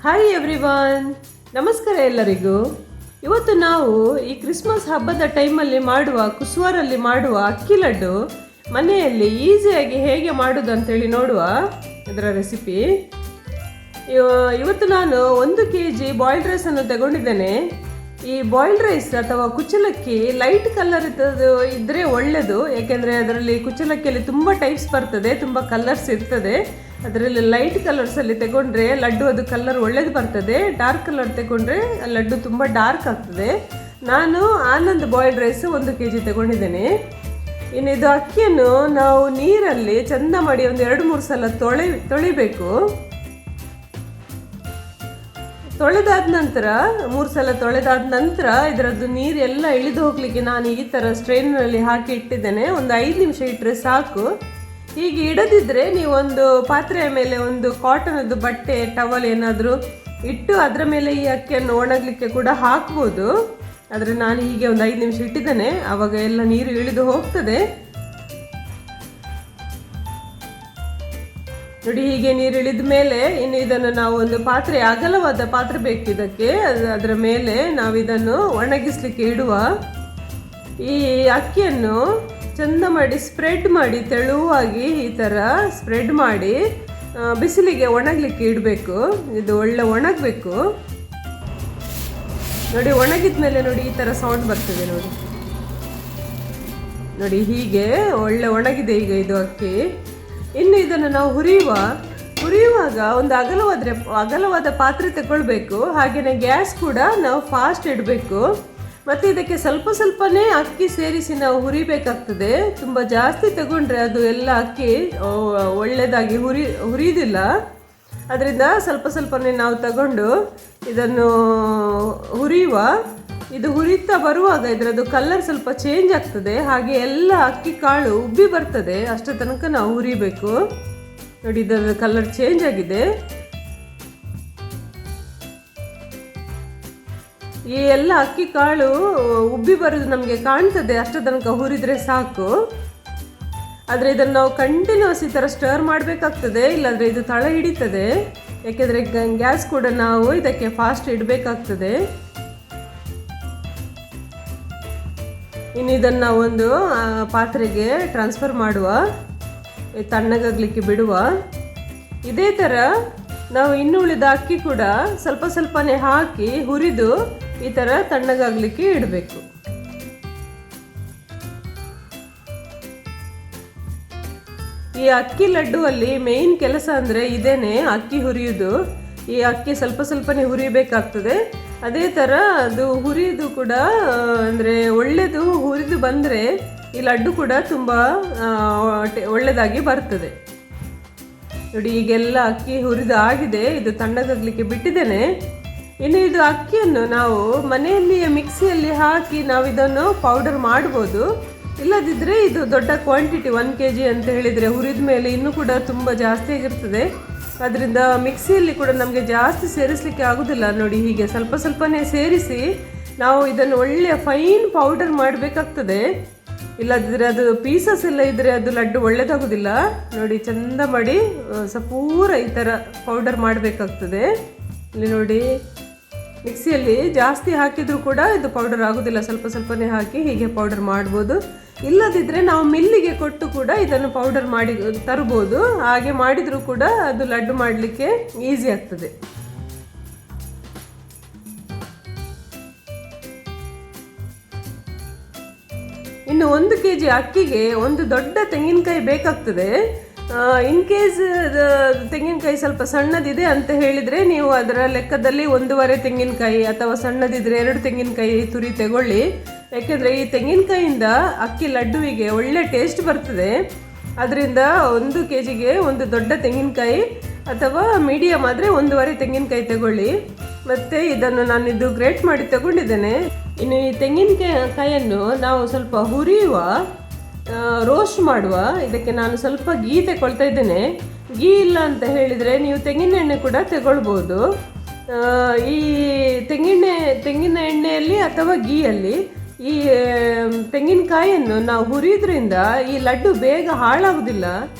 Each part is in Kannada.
ಹಾಯ್ ಎವ್ರಿವನ್, ನಮಸ್ಕಾರ ಎಲ್ಲರಿಗೂ. ಇವತ್ತು ನಾವು ಈ ಕ್ರಿಸ್ಮಸ್ ಹಬ್ಬದ ಟೈಮಲ್ಲಿ ಮಾಡುವ ಕುಸುವರಲ್ಲಿ ಮಾಡುವ ಅಕ್ಕಿ ಲಡ್ಡು ಮನೆಯಲ್ಲಿ ಈಸಿಯಾಗಿ ಹೇಗೆ ಮಾಡೋದು ಅಂತೇಳಿ ನೋಡುವ ಇದರ ರೆಸಿಪಿ. ಇವತ್ತು ನಾನು 1 kg ಬಾಯ್ಲ್ಡ್ ರೈಸನ್ನು ತಗೊಂಡಿದ್ದೇನೆ. ಈ ಬಾಯ್ಲ್ಡ್ ರೈಸ್ ಅಥವಾ ಕುಚ್ಚಲಕ್ಕಿ ಲೈಟ್ ಕಲರ್ ಇದ್ದರೆ ಒಳ್ಳೆಯದು, ಯಾಕೆಂದರೆ ಅದರಲ್ಲಿ ಕುಚ್ಚಲಕ್ಕಿಯಲ್ಲಿ ತುಂಬ ಟೈಪ್ಸ್ ಬರ್ತದೆ, ತುಂಬ ಕಲರ್ಸ್ ಇರ್ತದೆ. ಅದರಲ್ಲಿ ಲೈಟ್ ಕಲರ್ಸಲ್ಲಿ ತಗೊಂಡ್ರೆ ಲಡ್ಡು ಅದು ಕಲರ್ ಒಳ್ಳೇದು ಬರ್ತದೆ. ಡಾರ್ಕ್ ಕಲರ್ ತಗೊಂಡ್ರೆ ಲಡ್ಡು ತುಂಬ ಡಾರ್ಕ್ ಆಗ್ತದೆ. ನಾನು ಆನಂದ್ ಬಾಯ್ಲ್ಡ್ ರೈಸ್ 1 kg ತಗೊಂಡಿದ್ದೇನೆ. ಇನ್ನು ಇದು ಅಕ್ಕಿಯನ್ನು ನಾವು ನೀರಲ್ಲಿ ಚೆಂದ ಮಾಡಿ ಒಂದು 2-3 ಸಲ ತೊಳಿಬೇಕು. ತೊಳೆದಾದ ನಂತರ 3 ಸಲ ತೊಳೆದಾದ ನಂತರ ಇದರದ್ದು ನೀರೆಲ್ಲ ಇಳಿದು ಹೋಗಲಿಕ್ಕೆ ನಾನು ಈ ಥರ ಸ್ಟ್ರೈನಲ್ಲಿ ಹಾಕಿ ಇಟ್ಟಿದ್ದೇನೆ. ಒಂದು 5 ನಿಮಿಷ ಇಟ್ಟರೆ ಸಾಕು. ಹೀಗೆ ಇಡದಿದ್ದರೆ ನೀವೊಂದು ಪಾತ್ರೆಯ ಮೇಲೆ ಒಂದು ಕಾಟನದ್ದು ಬಟ್ಟೆ ಟವಲ್ ಏನಾದರೂ ಇಟ್ಟು ಅದರ ಮೇಲೆ ಈ ಅಕ್ಕಿಯನ್ನು ಒಣಗಲಿಕ್ಕೆ ಕೂಡ ಹಾಕ್ಬೋದು. ಆದರೆ ನಾನು ಹೀಗೆ ಒಂದು 5 ನಿಮಿಷ ಇಟ್ಟಿದ್ದೇನೆ, ಆವಾಗ ಎಲ್ಲ ನೀರು ಇಳಿದು ಹೋಗ್ತದೆ. ನೋಡಿ, ಹೀಗೆ ನೀರು ಇಳಿದ ಮೇಲೆ ಇನ್ನು ಇದನ್ನು ನಾವು ಒಂದು ಪಾತ್ರೆ, ಅಗಲವಾದ ಪಾತ್ರೆ ಬೇಕು ಇದಕ್ಕೆ. ಅದರ ಮೇಲೆ ನಾವು ಇದನ್ನು ಒಣಗಿಸ್ಲಿಕ್ಕೆ ಇಡುವ. ಈ ಅಕ್ಕಿಯನ್ನು ಚೆಂದ ಮಾಡಿ ಸ್ಪ್ರೆಡ್ ಮಾಡಿ, ತೆಳುವಾಗಿ ಈ ಥರ ಸ್ಪ್ರೆಡ್ ಮಾಡಿ ಬಿಸಿಲಿಗೆ ಒಣಗಲಿಕ್ಕೆ ಇಡಬೇಕು. ಇದು ಒಳ್ಳೆ ಒಣಗಬೇಕು. ನೋಡಿ, ಒಣಗಿದ ಮೇಲೆ ನೋಡಿ ಈ ಥರ ಸೌಂಡ್ ಬರ್ತದೆ. ನೋಡಿ ಹೀಗೆ ಒಳ್ಳೆ ಒಣಗಿದೆ ಈಗ ಇದು ಅಕ್ಕಿ. ಇನ್ನು ಇದನ್ನು ನಾವು ಹುರಿಯುವಾಗ ಒಂದು ಅಗಲವಾದ ಪಾತ್ರೆ ತಗೊಳ್ಬೇಕು. ಹಾಗೆಯೇ ಗ್ಯಾಸ್ ಕೂಡ ನಾವು ಫಾಸ್ಟ್ ಇಡಬೇಕು. ಮತ್ತು ಇದಕ್ಕೆ ಸ್ವಲ್ಪನೇ ಅಕ್ಕಿ ಸೇರಿಸಿ ನಾವು ಹುರಿಬೇಕಾಗ್ತದೆ. ತುಂಬ ಜಾಸ್ತಿ ತಗೊಂಡ್ರೆ ಅದು ಎಲ್ಲ ಅಕ್ಕಿ ಒಳ್ಳೆಯದಾಗಿ ಹುರಿಯೋದಿಲ್ಲ. ಅದರಿಂದ ಸ್ವಲ್ಪನೇ ನಾವು ತಗೊಂಡು ಇದನ್ನು ಹುರಿಯುವ. ಇದು ಹುರಿತಾ ಬರುವಾಗ ಇದರದ್ದು ಕಲರ್ ಸ್ವಲ್ಪ ಚೇಂಜ್ ಆಗ್ತದೆ, ಹಾಗೆ ಎಲ್ಲ ಅಕ್ಕಿ ಕಾಳು ಉಬ್ಬಿ ಬರ್ತದೆ. ಅಷ್ಟರ ತನಕ ನಾವು ಹುರಿಬೇಕು. ನೋಡಿ, ಇದರ ಕಲರ್ ಚೇಂಜ್ ಆಗಿದೆ. ಈ ಎಲ್ಲ ಅಕ್ಕಿ ಕಾಳು ಉಬ್ಬಿ ಬರೋದು ನಮಗೆ ಕಾಣ್ತದೆ. ಅಷ್ಟರ ತನಕ ಹುರಿದ್ರೆ ಸಾಕು. ಆದರೆ ಇದನ್ನು ನಾವು ಕಂಟಿನ್ಯೂಸ್ ಈ ಥರ ಸ್ಟರ್ ಮಾಡಬೇಕಾಗ್ತದೆ, ಇಲ್ಲಾಂದರೆ ಇದು ತಳ ಹಿಡಿತದೆ. ಯಾಕೆಂದರೆ ಗ್ಯಾಸ್ ಕೂಡ ನಾವು ಇದಕ್ಕೆ ಫಾಸ್ಟ್ ಇಡಬೇಕಾಗ್ತದೆ. ಇನ್ನು ಇದನ್ನು ಒಂದು ಪಾತ್ರೆಗೆ ಟ್ರಾನ್ಸ್ಫರ್ ಮಾಡುವ, ತಣ್ಣಗಾಗಲಿಕ್ಕೆ ಬಿಡುವ. ಇದೇ ಥರ ನಾವು ಇನ್ನು ಉಳಿದ ಅಕ್ಕಿ ಕೂಡ ಸ್ವಲ್ಪನೇ ಹಾಕಿ ಹುರಿದು ಈ ಥರ ತಣ್ಣಗಾಗಲಿಕ್ಕೆ ಇಡಬೇಕು. ಈ ಅಕ್ಕಿ ಲಡ್ಡುವಲ್ಲಿ ಮೇಯ್ನ್ ಕೆಲಸ ಅಂದರೆ ಇದೇನೆ, ಅಕ್ಕಿ ಹುರಿಯೋದು. ಈ ಅಕ್ಕಿ ಸ್ವಲ್ಪನೇ ಹುರಿಬೇಕಾಗ್ತದೆ. ಅದೇ ಥರ ಅದು ಹುರಿದು ಕೂಡ ಅಂದರೆ ಒಳ್ಳೆಯದು. ಹುರಿದು ಬಂದರೆ ಈ ಲಡ್ಡು ಕೂಡ ತುಂಬ ಒಳ್ಳೆಯದಾಗಿ ಬರ್ತದೆ. ನೋಡಿ, ಈಗೆಲ್ಲ ಅಕ್ಕಿ ಹುರಿದು ಆಗಿದೆ. ಇದು ತಣ್ಣಗಾಗಲಿಕ್ಕೆ ಬಿಟ್ಟಿದ್ದೇನೆ. ಇನ್ನು ಇದು ಅಕ್ಕಿಯನ್ನು ನಾವು ಮನೆಯಲ್ಲಿಯೇ ಮಿಕ್ಸಿಯಲ್ಲಿ ಹಾಕಿ ನಾವು ಇದನ್ನು ಪೌಡರ್ ಮಾಡ್ಬೋದು. ಇಲ್ಲದಿದ್ದರೆ ಇದು ದೊಡ್ಡ ಕ್ವಾಂಟಿಟಿ 1 kg ಅಂತ ಹೇಳಿದರೆ ಹುರಿದ ಮೇಲೆ ಇನ್ನೂ ಕೂಡ ತುಂಬ ಜಾಸ್ತಿ ಆಗಿರ್ತದೆ. ಅದರಿಂದ ಮಿಕ್ಸಿಯಲ್ಲಿ ಕೂಡ ನಮಗೆ ಜಾಸ್ತಿ ಸೇರಿಸಲಿಕ್ಕೆ ಆಗೋದಿಲ್ಲ. ನೋಡಿ, ಹೀಗೆ ಸ್ವಲ್ಪನೇ ಸೇರಿಸಿ ನಾವು ಇದನ್ನು ಒಳ್ಳೆಯ ಫೈನ್ ಪೌಡರ್ ಮಾಡಬೇಕಾಗ್ತದೆ. ಇಲ್ಲದಿದ್ದರೆ ಅದು ಪೀಸಸ್ ಎಲ್ಲ ಇದ್ದರೆ ಅದು ಲಡ್ಡು ಒಳ್ಳೆಯದಾಗೋದಿಲ್ಲ. ನೋಡಿ, ಚೆಂದ ಮಾಡಿ ಪೂರ ಈ ಥರ ಪೌಡರ್ ಮಾಡಬೇಕಾಗ್ತದೆ. ಇಲ್ಲಿ ನೋಡಿ, ಮಿಕ್ಸಿಯಲ್ಲಿ ಜಾಸ್ತಿ ಹಾಕಿದರೂ ಕೂಡ ಇದು ಪೌಡರ್ ಆಗೋದಿಲ್ಲ. ಸ್ವಲ್ಪನೇ ಹಾಕಿ ಹೀಗೆ ಪೌಡರ್ ಮಾಡ್ಬೋದು. ಇಲ್ಲದಿದ್ದರೆ ನಾವು ಮಿಲ್ಲಿಗೆ ಕೊಟ್ಟು ಕೂಡ ಇದನ್ನು ಪೌಡರ್ ಮಾಡಿ ತರ್ಬೋದು. ಹಾಗೆ ಮಾಡಿದರೂ ಕೂಡ ಅದು ಲಡ್ಡು ಮಾಡಲಿಕ್ಕೆ ಈಸಿ ಆಗ್ತದೆ. ಇನ್ನು 1 kg ಅಕ್ಕಿಗೆ ಒಂದು ದೊಡ್ಡ ತೆಂಗಿನಕಾಯಿ ಬೇಕಾಗ್ತದೆ. ಇನ್ ಕೇಸ್ ತೆಂಗಿನಕಾಯಿ ಸ್ವಲ್ಪ ಸಣ್ಣದಿದೆ ಅಂತ ಹೇಳಿದರೆ ನೀವು ಅದರ ಲೆಕ್ಕದಲ್ಲಿ 1.5 ತೆಂಗಿನಕಾಯಿ ಅಥವಾ ಸಣ್ಣದಿದ್ದರೆ 2 ತೆಂಗಿನಕಾಯಿ ತುರಿ ತಗೊಳ್ಳಿ. ಯಾಕೆಂದರೆ ಈ ತೆಂಗಿನಕಾಯಿಯಿಂದ ಅಕ್ಕಿ ಲಡ್ಡುವಿಗೆ ಒಳ್ಳೆ ಟೇಸ್ಟ್ ಬರ್ತದೆ. ಅದರಿಂದ 1 kgಗೆ ಒಂದು ದೊಡ್ಡ ತೆಂಗಿನಕಾಯಿ ಅಥವಾ ಮೀಡಿಯಮ್ ಆದರೆ 1.5 ತೆಂಗಿನಕಾಯಿ ತಗೊಳ್ಳಿ. ಮತ್ತು ಇದನ್ನು ನಾನಿದು ಗ್ರೇಟ್ ಮಾಡಿ ತಗೊಂಡಿದ್ದೇನೆ. ಇನ್ನು ಈ ತೆಂಗಿನಕಾಯಿಯನ್ನು ನಾವು ಸ್ವಲ್ಪ ಹುರಿಯುವ, ರೋಸ್ಟ್ ಮಾಡುವ. ಇದಕ್ಕೆ ನಾನು ಸ್ವಲ್ಪ ಗೀ ತಗೊಳ್ತಾ ಇದ್ದೇನೆ. ಗೀ ಇಲ್ಲ ಅಂತ ಹೇಳಿದರೆ ನೀವು ತೆಂಗಿನ ಎಣ್ಣೆ ಕೂಡ ತಗೊಳ್ಬೋದು. ಈ ತೆಂಗಿನ ಎಣ್ಣೆಯಲ್ಲಿ ಅಥವಾ ಗೀಯಲ್ಲಿ ಈ ತೆಂಗಿನಕಾಯಿಯನ್ನು ನಾವು ಹುರಿಯೋದ್ರಿಂದ ಈ ಲಡ್ಡು ಬೇಗ ಹಾಳಾಗೋದಿಲ್ಲ.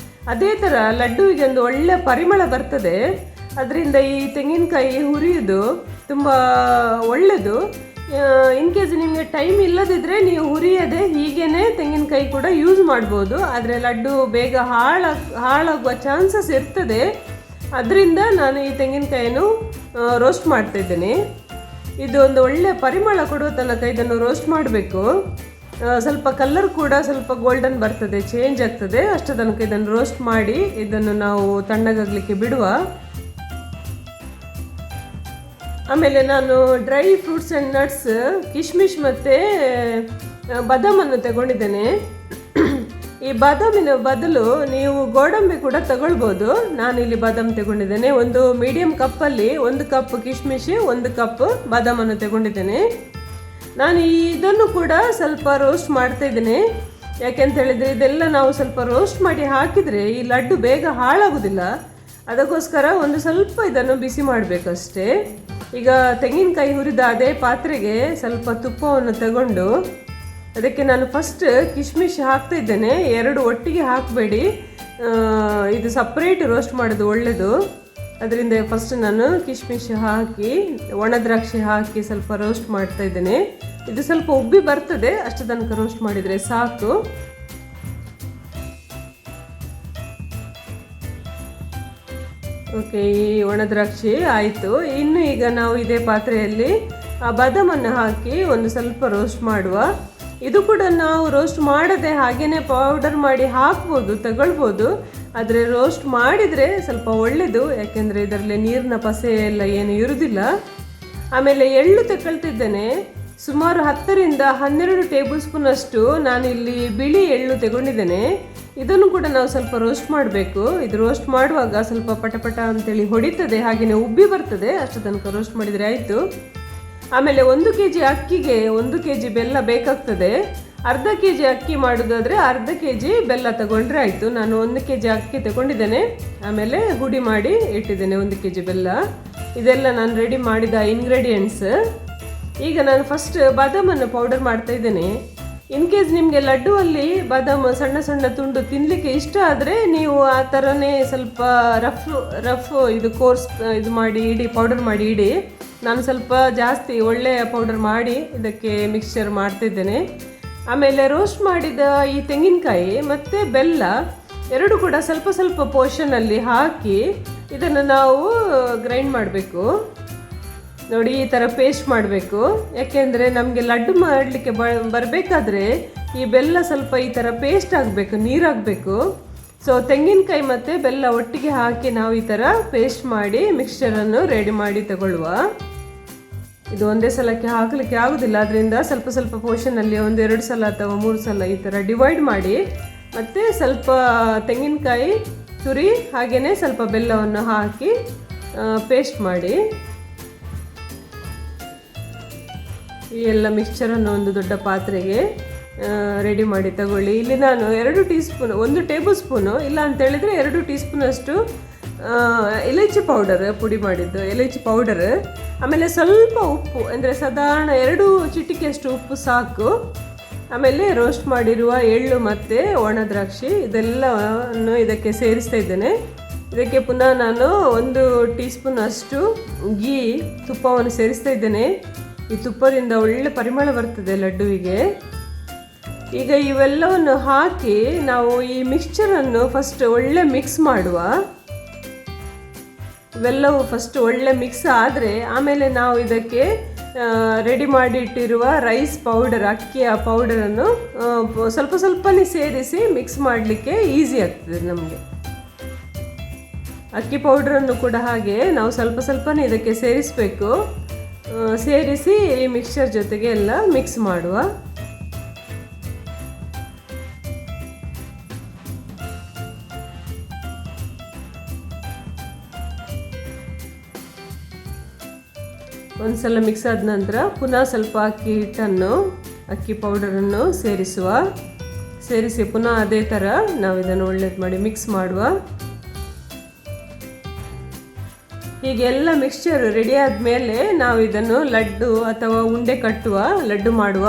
ಅದೇ ಥರ ಲಡ್ಡುವಿಗೆ ಒಂದು ಒಳ್ಳೆ ಪರಿಮಳ ಬರ್ತದೆ. ಅದರಿಂದ ಈ ತೆಂಗಿನಕಾಯಿ ಹುರಿಯೋದು ತುಂಬ ಒಳ್ಳೆಯದು. ಇನ್ ಕೇಸ್ ನಿಮಗೆ ಟೈಮ್ ಇಲ್ಲದಿದ್ದರೆ ನೀವು ಹುರಿಯದೆ ಹೀಗೇ ತೆಂಗಿನಕಾಯಿ ಕೂಡ ಯೂಸ್ ಮಾಡ್ಬೋದು. ಆದರೆ ಲಡ್ಡು ಬೇಗ ಹಾಳಾಗುವ ಚಾನ್ಸಸ್ ಇರ್ತದೆ. ಅದರಿಂದ ನಾನು ಈ ತೆಂಗಿನಕಾಯಿಯನ್ನು ರೋಸ್ಟ್ ಮಾಡ್ತಾಯಿದ್ದೇನೆ. ಇದು ಒಂದು ಒಳ್ಳೆ ಪರಿಮಳ ಕೊಡುವ ತನಕ ಇದನ್ನು ರೋಸ್ಟ್ ಮಾಡಬೇಕು. ಸ್ವಲ್ಪ ಕಲರ್ ಕೂಡ ಸ್ವಲ್ಪ ಗೋಲ್ಡನ್ ಬರ್ತದೆ, ಚೇಂಜ್ ಆಗ್ತದೆ. ಅಷ್ಟು ತನಕ ಇದನ್ನು ರೋಸ್ಟ್ ಮಾಡಿ ಇದನ್ನು ನಾವು ತಣ್ಣಗಾಗಲಿಕ್ಕೆ ಬಿಡುವ. ಆಮೇಲೆ ನಾನು ಡ್ರೈ ಫ್ರೂಟ್ಸ್ ಆ್ಯಂಡ್ ನಟ್ಸ್, ಕಿಶ್ಮಿಶ್ ಮತ್ತು ಬಾದಾಮನ್ನು ತಗೊಂಡಿದ್ದೇನೆ. ಈ ಬಾದಾಮಿನ ಬದಲು ನೀವು ಗೋಡಂಬಿ ಕೂಡ ತಗೊಳ್ಬೋದು. ನಾನಿಲ್ಲಿ ಬಾದಾಮಿ ತಗೊಂಡಿದ್ದೇನೆ. ಒಂದು ಮೀಡಿಯಂ ಕಪ್ಪಲ್ಲಿ 1 ಕಪ್ ಕಿಶ್ಮಿಶ್, 1 ಕಪ್ ಬಾದಾಮನ್ನು ತಗೊಂಡಿದ್ದೇನೆ. ನಾನು ಇದನ್ನು ಕೂಡ ಸ್ವಲ್ಪ ರೋಸ್ಟ್ ಮಾಡ್ತಾ ಇದ್ದೇನೆ. ಯಾಕೆಂತ ಹೇಳಿದರೆ ಇದೆಲ್ಲ ನಾವು ಸ್ವಲ್ಪ ರೋಸ್ಟ್ ಮಾಡಿ ಹಾಕಿದರೆ ಈ ಲಡ್ಡು ಬೇಗ ಹಾಳಾಗೋದಿಲ್ಲ. ಅದಕ್ಕೋಸ್ಕರ ಒಂದು ಸ್ವಲ್ಪ ಇದನ್ನು ಬಿಸಿ ಮಾಡಬೇಕಷ್ಟೇ. ಈಗ ತೆಂಗಿನಕಾಯಿ ಹುರಿದ ಅದೇ ಪಾತ್ರೆಗೆ ಸ್ವಲ್ಪ ತುಪ್ಪವನ್ನು ತಗೊಂಡು ಅದಕ್ಕೆ ನಾನು ಫಸ್ಟ್ ಕಿಶ್ಮಿಶ್ ಹಾಕ್ತಾ ಇದ್ದೇನೆ. 2 ಒಟ್ಟಿಗೆ ಹಾಕಬೇಡಿ, ಇದು ಸಪ್ರೇಟ್ ರೋಸ್ಟ್ ಮಾಡೋದು ಒಳ್ಳೆಯದು. ಅದರಿಂದ ಫಸ್ಟ್ ನಾನು ಕಿಶ್ಮಿಶ್ ಹಾಕಿ ಒಣ ದ್ರಾಕ್ಷಿ ಹಾಕಿ ಸ್ವಲ್ಪ ರೋಸ್ಟ್ ಮಾಡ್ತಾ ಇದ್ದೇನೆ. ಇದು ಸ್ವಲ್ಪ ಉಬ್ಬಿ ಬರ್ತದೆ, ಅಷ್ಟು ತನಕ ರೋಸ್ಟ್ ಮಾಡಿದರೆ ಸಾಕು. ಓಕೆ, ಈ ಒಣ ದ್ರಾಕ್ಷಿ ಆಯಿತು. ಇನ್ನು ಈಗ ನಾವು ಇದೇ ಪಾತ್ರೆಯಲ್ಲಿ ಆ ಬಾದಾಮನ್ನು ಹಾಕಿ ಒಂದು ಸ್ವಲ್ಪ ರೋಸ್ಟ್ ಮಾಡುವ. ಇದು ಕೂಡ ನಾವು ರೋಸ್ಟ್ ಮಾಡದೆ ಹಾಗೇನೆ ಪೌಡರ್ ಮಾಡಿ ಹಾಕ್ಬೋದು, ತಗೊಳ್ಬೋದು. ಆದರೆ ರೋಸ್ಟ್ ಮಾಡಿದರೆ ಸ್ವಲ್ಪ ಒಳ್ಳೆಯದು, ಯಾಕೆಂದರೆ ಇದರಲ್ಲಿ ನೀರಿನ ಪಸೆ ಎಲ್ಲ ಏನು ಇರುವುದಿಲ್ಲ. ಆಮೇಲೆ ಎಳ್ಳು ತಗೊಳ್ತಿದ್ದೇನೆ. ಸುಮಾರು 10ರಿಂದ 12 ಟೇಬಲ್ ಸ್ಪೂನ್ ಅಷ್ಟು ನಾನಿಲ್ಲಿ ಬಿಳಿ ಎಳ್ಳು ತಗೊಂಡಿದ್ದೇನೆ. ಇದನ್ನು ಕೂಡ ನಾವು ಸ್ವಲ್ಪ ರೋಸ್ಟ್ ಮಾಡಬೇಕು. ಇದು ರೋಸ್ಟ್ ಮಾಡುವಾಗ ಸ್ವಲ್ಪ ಪಟಪಟ ಅಂತೇಳಿ ಹೊಡಿತದೆ, ಹಾಗೆಯೇ ಉಬ್ಬಿ ಬರ್ತದೆ. ಅಷ್ಟು ತನಕ ರೋಸ್ಟ್ ಮಾಡಿದರೆ ಆಯಿತು. ಆಮೇಲೆ 1 kg ಅಕ್ಕಿಗೆ 1 kg ಬೆಲ್ಲ ಬೇಕಾಗ್ತದೆ. ಅರ್ಧ kg ಅಕ್ಕಿ ಮಾಡೋದಾದರೆ ಅರ್ಧ kg ಬೆಲ್ಲ ತಗೊಂಡ್ರೆ ಆಯಿತು. ನಾನು 1 kg ಅಕ್ಕಿ ತಗೊಂಡಿದ್ದೇನೆ. ಆಮೇಲೆ ಹುಡಿ ಮಾಡಿ ಇಟ್ಟಿದ್ದೇನೆ 1 kg ಬೆಲ್ಲ. ಇದೆಲ್ಲ ನಾನು ರೆಡಿ ಮಾಡಿದ ಇಂಗ್ರೀಡಿಯೆಂಟ್ಸ್. ಈಗ ನಾನು ಫಸ್ಟ್ ಬಾದಾಮನ್ನು ಪೌಡರ್ ಮಾಡ್ತಾ ಇದ್ದೇನೆ. ಇನ್ ಕೇಸ್ ನಿಮಗೆ ಲಡ್ಡುವಲ್ಲಿ ಬಾದಾಮ ಸಣ್ಣ ಸಣ್ಣ ತುಂಡು ತಿನ್ನಲಿಕ್ಕೆ ಇಷ್ಟ ಆದರೆ ನೀವು ಆ ಥರನೇ ಸ್ವಲ್ಪ ರಫ್ ಇದು ಕೋರ್ಸ್ ಇದು ಮಾಡಿ ಇಡಿ, ಪೌಡರ್ ಮಾಡಿ ಇಡಿ. ನಾನು ಸ್ವಲ್ಪ ಜಾಸ್ತಿ ಒಳ್ಳೆಯ ಪೌಡರ್ ಮಾಡಿ ಇದಕ್ಕೆ ಮಿಕ್ಸ್ಚರ್ ಮಾಡ್ತಿದ್ದೇನೆ. ಆಮೇಲೆ ರೋಸ್ಟ್ ಮಾಡಿದ ಈ ತೆಂಗಿನಕಾಯಿ ಮತ್ತು ಬೆಲ್ಲ 2 ಕೂಡ ಸ್ವಲ್ಪ ಸ್ವಲ್ಪ ಪೋರ್ಷನಲ್ಲಿ ಹಾಕಿ ಇದನ್ನು ನಾವು ಗ್ರೈಂಡ್ ಮಾಡಬೇಕು. ನೋಡಿ, ಈ ಥರ ಪೇಸ್ಟ್ ಮಾಡಬೇಕು. ಯಾಕೆಂದರೆ ನಮಗೆ ಲಡ್ಡು ಮಾಡಲಿಕ್ಕೆ ಬರಬೇಕಾದ್ರೆ ಈ ಬೆಲ್ಲ ಸ್ವಲ್ಪ ಈ ಥರ ಪೇಸ್ಟ್ ಆಗಬೇಕು, ನೀರಾಗಬೇಕು. ಸೊ ತೆಂಗಿನಕಾಯಿ ಮತ್ತು ಬೆಲ್ಲ ಒಟ್ಟಿಗೆ ಹಾಕಿ ನಾವು ಈ ಥರ ಪೇಸ್ಟ್ ಮಾಡಿ ಮಿಕ್ಸ್ಚರನ್ನು ರೆಡಿ ಮಾಡಿ ತಗೊಳ್ಳುವ. ಇದು ಒಂದೇ ಸಲಕ್ಕೆ ಹಾಕಲಿಕ್ಕೆ ಆಗೋದಿಲ್ಲ. ಅದರಿಂದ ಸ್ವಲ್ಪ ಸ್ವಲ್ಪ ಪೋರ್ಷನಲ್ಲಿ 1-2 ಸಲ ಅಥವಾ 3 ಸಲ ಈ ಥರ ಡಿವೈಡ್ ಮಾಡಿ ಮತ್ತು ಸ್ವಲ್ಪ ತೆಂಗಿನಕಾಯಿ ತುರಿ ಹಾಗೆಯೇ ಸ್ವಲ್ಪ ಬೆಲ್ಲವನ್ನು ಹಾಕಿ ಪೇಸ್ಟ್ ಮಾಡಿ ಈ ಎಲ್ಲ ಮಿಕ್ಸ್ಚರನ್ನು ಒಂದು ದೊಡ್ಡ ಪಾತ್ರೆಗೆ ರೆಡಿ ಮಾಡಿ ತಗೊಳ್ಳಿ. ಇಲ್ಲಿ ನಾನು 2 ಟೀ ಸ್ಪೂನ್, 1 ಟೇಬಲ್ ಸ್ಪೂನು, ಇಲ್ಲ ಅಂತೇಳಿದರೆ 2 ಟೀ ಸ್ಪೂನಷ್ಟು ಎಲೈಚಿ ಪೌಡರ್, ಪುಡಿ ಮಾಡಿದ್ದು ಎಲೈಚಿ ಪೌಡರ್. ಆಮೇಲೆ ಸ್ವಲ್ಪ ಉಪ್ಪು, ಅಂದರೆ ಸಾಧಾರಣ 2 ಚಿಟಿಕೆಯಷ್ಟು ಉಪ್ಪು ಸಾಕು. ಆಮೇಲೆ ರೋಸ್ಟ್ ಮಾಡಿರುವ ಎಳ್ಳು ಮತ್ತು ಒಣ ದ್ರಾಕ್ಷಿ ಇದೆಲ್ಲವನ್ನು ಇದಕ್ಕೆ ಸೇರಿಸ್ತಾ ಇದ್ದೇನೆ. ಇದಕ್ಕೆ ಪುನಃ ನಾನು 1 ಟೀ ಸ್ಪೂನ್ ಅಷ್ಟು ಗೀ, ತುಪ್ಪವನ್ನು ಸೇರಿಸ್ತಾ ಇದ್ದೇನೆ. ಈ ತುಪ್ಪದಿಂದ ಒಳ್ಳೆ ಪರಿಮಳ ಬರ್ತದೆ ಲಡ್ಡುವಿಗೆ. ಈಗ ಇವೆಲ್ಲವನ್ನು ಹಾಕಿ ನಾವು ಈ ಮಿಕ್ಸ್ಚರನ್ನು ಫಸ್ಟ್ ಒಳ್ಳೆ ಮಿಕ್ಸ್ ಮಾಡುವ. ಇವೆಲ್ಲವೂ ಫಸ್ಟ್ ಒಳ್ಳೆ ಮಿಕ್ಸ್ ಆದರೆ ಆಮೇಲೆ ನಾವು ಇದಕ್ಕೆ ರೆಡಿ ಮಾಡಿಟ್ಟಿರುವ ರೈಸ್ ಪೌಡರ್, ಅಕ್ಕಿಯ ಪೌಡರನ್ನು ಸ್ವಲ್ಪ ಸ್ವಲ್ಪನೇ ಸೇರಿಸಿ ಮಿಕ್ಸ್ ಮಾಡಲಿಕ್ಕೆ ಈಸಿ ಆಗ್ತದೆ ನಮಗೆ. ಅಕ್ಕಿ ಪೌಡರನ್ನು ಕೂಡ ಹಾಗೆ ನಾವು ಸ್ವಲ್ಪ ಸ್ವಲ್ಪನೇ ಇದಕ್ಕೆ ಸೇರಿಸಬೇಕು. ಸೇರಿಸಿ ಈ ಮಿಕ್ಸ್ಚರ್ ಜೊತೆಗೆ ಎಲ್ಲ ಮಿಕ್ಸ್ ಮಾಡುವ. ಒಂದ್ಸಲ ಮಿಕ್ಸ್ ಆದ ನಂತರ ಪುನಃ ಸ್ವಲ್ಪ ಅಕ್ಕಿ ಪೌಡರನ್ನು ಸೇರಿಸಿ ಪುನಃ ಅದೇ ಥರ ನಾವು ಇದನ್ನು ಒಳ್ಳೇದು ಮಾಡಿ ಮಿಕ್ಸ್ ಮಾಡುವ. ಹೀಗೆಲ್ಲ ಮಿಕ್ಸ್ಚರ್ ರೆಡಿ ಆದಮೇಲೆ ನಾವು ಇದನ್ನು ಲಡ್ಡು ಅಥವಾ ಉಂಡೆ ಕಟ್ಟುವ, ಲಡ್ಡು ಮಾಡುವ.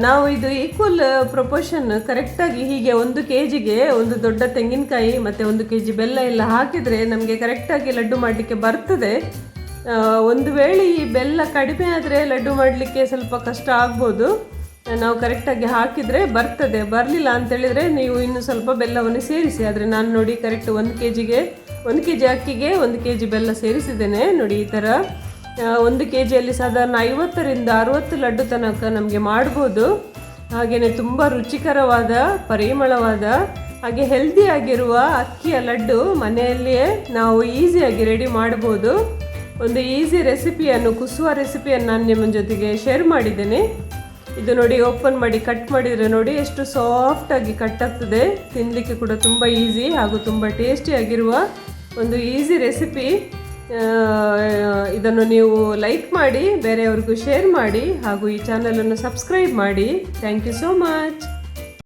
ನಾವು ಇದು ಈಕ್ವಲ್ ಪ್ರಪೋರ್ಷನ್ ಕರೆಕ್ಟಾಗಿ ಹೀಗೆ 1 kgಗೆ ಒಂದು ದೊಡ್ಡ ತೆಂಗಿನಕಾಯಿ ಮತ್ತು 1 kg ಬೆಲ್ಲ ಎಲ್ಲ ಹಾಕಿದರೆ ನಮಗೆ ಕರೆಕ್ಟಾಗಿ ಲಡ್ಡು ಮಾಡಲಿಕ್ಕೆ ಬರ್ತದೆ. ಒಂದು ವೇಳೆ ಈ ಬೆಲ್ಲ ಕಡಿಮೆ ಆದರೆ ಲಡ್ಡು ಮಾಡಲಿಕ್ಕೆ ಸ್ವಲ್ಪ ಕಷ್ಟ ಆಗ್ಬೋದು. ನಾವು ಕರೆಕ್ಟಾಗಿ ಹಾಕಿದರೆ ಬರ್ತದೆ. ಬರಲಿಲ್ಲ ಅಂತೇಳಿದರೆ ನೀವು ಇನ್ನು ಸ್ವಲ್ಪ ಬೆಲ್ಲವನ್ನು ಸೇರಿಸಿ. ಆದರೆ ನಾನು ನೋಡಿ ಕರೆಕ್ಟ್ 1 kg ಅಕ್ಕಿಗೆ 1 kg ಬೆಲ್ಲ ಸೇರಿಸಿದ್ದೇನೆ. ನೋಡಿ ಈ ಥರ 1 kgಯಲ್ಲಿ ಸಾಧಾರಣ 50ರಿಂದ 60 ಲಡ್ಡು ತನಕ ನಮಗೆ ಮಾಡ್ಬೋದು. ಹಾಗೆಯೇ ತುಂಬ ರುಚಿಕರವಾದ, ಪರಿಮಳವಾದ, ಹಾಗೆ ಹೆಲ್ದಿಯಾಗಿರುವ ಅಕ್ಕಿಯ ಲಡ್ಡು ಮನೆಯಲ್ಲಿಯೇ ನಾವು ಈಸಿಯಾಗಿ ರೆಡಿ ಮಾಡ್ಬೋದು. ಒಂದು ಈಸಿ ರೆಸಿಪಿಯನ್ನು, ಕುಸುವ ರೆಸಿಪಿಯನ್ನು ನಾನು ನಿಮ್ಮ ಜೊತೆಗೆ ಶೇರ್ ಮಾಡಿದ್ದೇನೆ. ಇದು ನೋಡಿ, ಓಪನ್ ಮಾಡಿ ಕಟ್ ಮಾಡಿದರೆ ನೋಡಿ ಎಷ್ಟು ಸಾಫ್ಟಾಗಿ ಕಟ್ ಆಗ್ತದೆ. ತಿನ್ನಲಿಕ್ಕೆ ಕೂಡ ತುಂಬ ಈಸಿ ಹಾಗೂ ತುಂಬ ಟೇಸ್ಟಿಯಾಗಿರುವ ಒಂದು ಈಸಿ ರೆಸಿಪಿ. ಇದನ್ನು ನೀವು ಲೈಕ್ ಮಾಡಿ, ಬೇರೆಯವ್ರಿಗೂ ಶೇರ್ ಮಾಡಿ ಹಾಗೂ ಈ ಚಾನಲನ್ನು ಸಬ್ಸ್ಕ್ರೈಬ್ ಮಾಡಿ. Thank you so much.